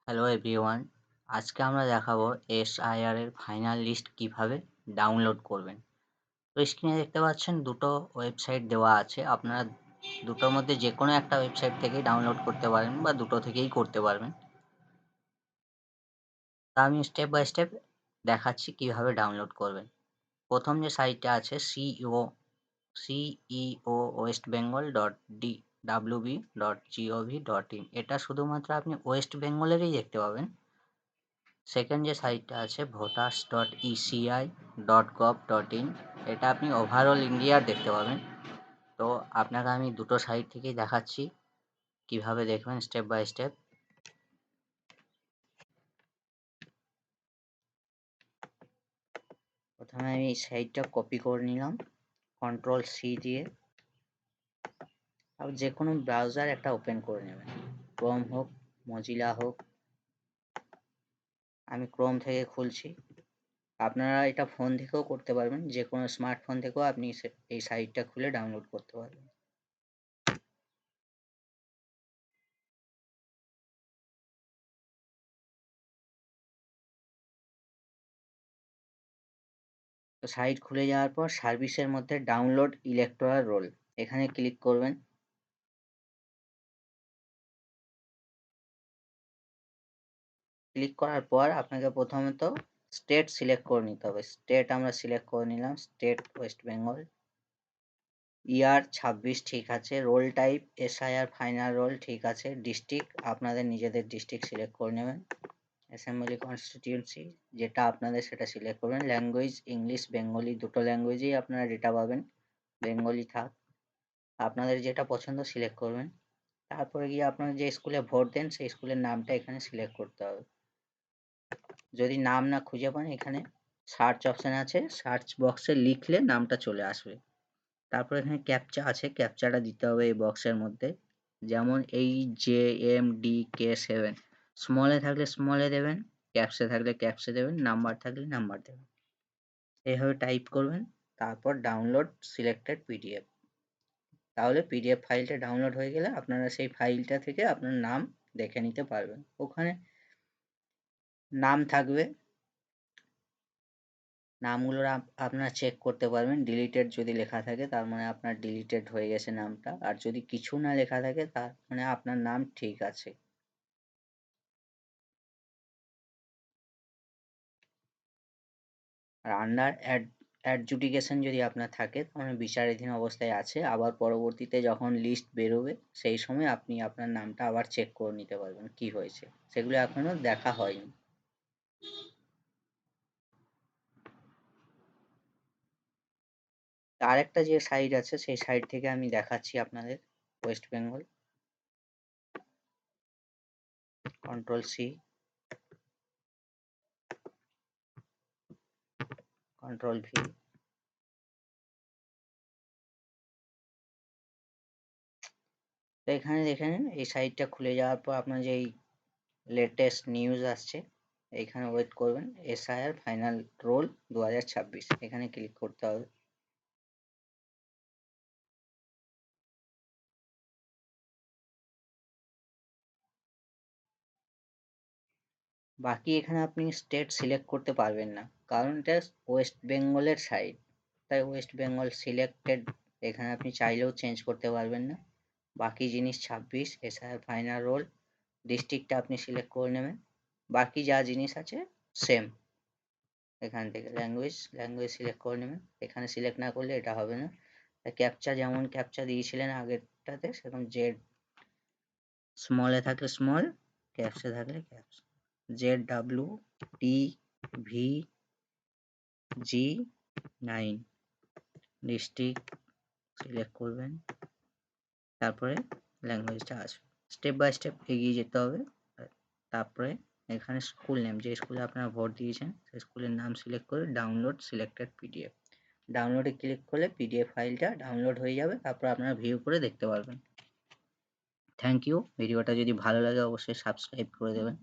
Hello everyone, আজকে আমরা দেখাবো এসআইআর এর ফাইনাল লিস্ট কিভাবে ডাউনলোড করবেন। তো স্ক্রিনে দেখতে পাচ্ছেন দুটো ওয়েবসাইট দেওয়া আছে। আপনারা দুটোর মধ্যে যে কোনো একটা ওয়েবসাইট থেকেই ডাউনলোড করতে পারেন বা দুটো থেকেই করতে পারবেন। তা আমি স্টেপ বাই স্টেপ দেখাচ্ছি কিভাবে ডাউনলোড করবেন। প্রথম যে সাইটটা আছে সিইও ওয়েস্ট বেঙ্গল .wb.gov.in, এটা শুধুমাত্র আপনি ওয়েস্ট বেঙ্গলেরই দেখতে পাবেন। সেকেন্ড যে সাইটটা আছে votas.eci.gov.in, এটা আপনি ওভারঅল ইন্ডিয়ার দেখতে পাবেন। তো আপনাকে আমি দুটো সাইট থেকেই দেখাচ্ছি কিভাবে দেখবেন স্টেপ বাই স্টেপ। প্রথমে আমি এই সাইটটা কপি করে নিলাম Ctrl+C দিয়ে। আর যে কোনো ব্রাউজার একটা ওপেন করে নেবেন, ক্রোম হোক, মজিলা হোক। আমি ক্রোম থেকে খুলছি। আপনারা এটা ফোন থেকেও করতে পারবেন, যে কোনো স্মার্টফোন থেকেও আপনি এই সাইটটা খুলে ডাউনলোড করতে পারবেন। তো সাইট খুলে যাওয়ার পর সার্ভিসের মধ্যে ডাউনলোড ইলেক্টোরাল রোল, এখানে ক্লিক করবেন। ক্লিক করার পর আপনাকে প্রথমত স্টেট সিলেক্ট করে নিতে হবে। স্টেট আমরা সিলেক্ট করে নিলাম, স্টেট ওয়েস্ট বেঙ্গল। ইয়ার 26 ঠিক আছে। Role type SIR final role ঠিক আছে। ডিস্ট্রিক্ট আপনাদের নিজেদের ডিস্ট্রিক্ট সিলেক্ট করে নেবেন। অ্যাসেম্বলি কনস্টিটিউয়েন্সি যেটা আপনাদের সেটা সিলেক্ট করবেন। ল্যাঙ্গুয়েজ ইংলিশ বেঙ্গলি দুটো ল্যাঙ্গুয়েজেই আপনারা ডেটা পাবেন, বেঙ্গলি থাক। আপনাদের যেটা পছন্দ সিলেক্ট করবেন। তারপরে গিয়ে আপনারা যে স্কুলে ভোট দেন সেই স্কুলের নামটা এখানে সিলেক্ট করতে হবে। যদি নাম না খুঁজে পান এখানে সার্চ অপশান আছে, সার্চ বক্সে লিখলে নামটা চলে আসবে। তারপর এখানে ক্যাপচা আছে, ক্যাপচাটা দিতে হবে এই বক্সের মধ্যে। যেমন HJMDK7, স্মলে থাকলে স্মলে দেবেন, ক্যাপসে থাকলে ক্যাপসে দেবেন, নাম্বার থাকলে নাম্বার দেবেন। এইভাবে টাইপ করবেন, তারপর ডাউনলোড সিলেক্টেড পিডিএফ। তাহলে পিডিএফ ফাইলটা ডাউনলোড হয়ে গেলে আপনারা সেই ফাইলটা থেকে আপনার নাম দেখে নিতে পারবেন। ওখানে নাম থাকবে, নামগুলো আপনারা চেক করতে পারবেন। ডিলিটেড যদি লেখা থাকে তার মানে আপনার ডিলিটেড হয়ে গেছে নামটা, আর যদি কিছু না লেখা থাকে তার মানে আপনার নাম ঠিক আছে। আর আন্ডার অ্যাডজুডিকেশন যদি আপনার থাকে তার মানে বিচারাধীন অবস্থায় আছে। আবার পরবর্তীতে যখন লিস্ট বেরোবে সেই সময় আপনি আপনার নামটা আবার চেক করে নিতে পারবেন কি হয়েছে, সেগুলো এখনো দেখা হয়নি। আরেকটা যে সাইট আছে সেই সাইট থেকে আমি দেখাচ্ছি আপনাদের। West Bengal, Ctrl+C, Ctrl+V। তো এখানে দেখে নিন, এই সাইটটা খুলে যাওয়ার পর আপনার যেই লেটেস্ট নিউজ আসছে এইখানে ওয়েট করবেন। এসআইআর ফাইনাল রোল 2026, এখানে ক্লিক করতে হবে। বাকি এখানে আপনি স্টেট সিলেক্ট করতে পারবেন না, কারণ এটা ওয়েস্ট বেঙ্গলের সাইট, তাই ওয়েস্ট বেঙ্গল সিলেক্টেড। এখানে আপনি চাইলেও চেঞ্জ করতে পারবেন না। বাকি জিনিস 26 এসআইআর ফাইনাল রোল, ডিস্ট্রিক্টটা আপনি সিলেক্ট করে নেবেন। বাকি যা জিনিস আছে সেম। এখান থেকে ল্যাঙ্গুয়েজ সিলেক্ট করে নেবেন। এখানে সিলেক্ট না করলে এটা হবে না। ক্যাপচা যেমন ক্যাপচা দিয়েছিলেন আগেরটাতে সেরকম জেড স্মলে থাকলে স্মল, ক্যাপসে থাকলে ক্যাপস, ZWTVG9 ডিস্ট্রিক্ট সিলেক্ট করবেন। তারপরে ল্যাঙ্গুয়েজটা আসবে। স্টেপ বাই স্টেপ এগিয়ে যেতে হবে। তারপরে এখানে স্কুল নেম, যে স্কুলে আপনারা ভোট দিয়েছেন সেই স্কুলের নাম সিলেক্ট করে ডাউনলোড সিলেক্টেড পিডিএফ। ডাউনলোডে ক্লিক করলে পিডিএফ ফাইলটা ডাউনলোড হয়ে যাবে, তারপর আপনারা ভিউ করে দেখতে পারবেন। Thank you. ভিডিওটা যদি ভালো লাগে অবশ্যই সাবস্ক্রাইব করে দেবেন।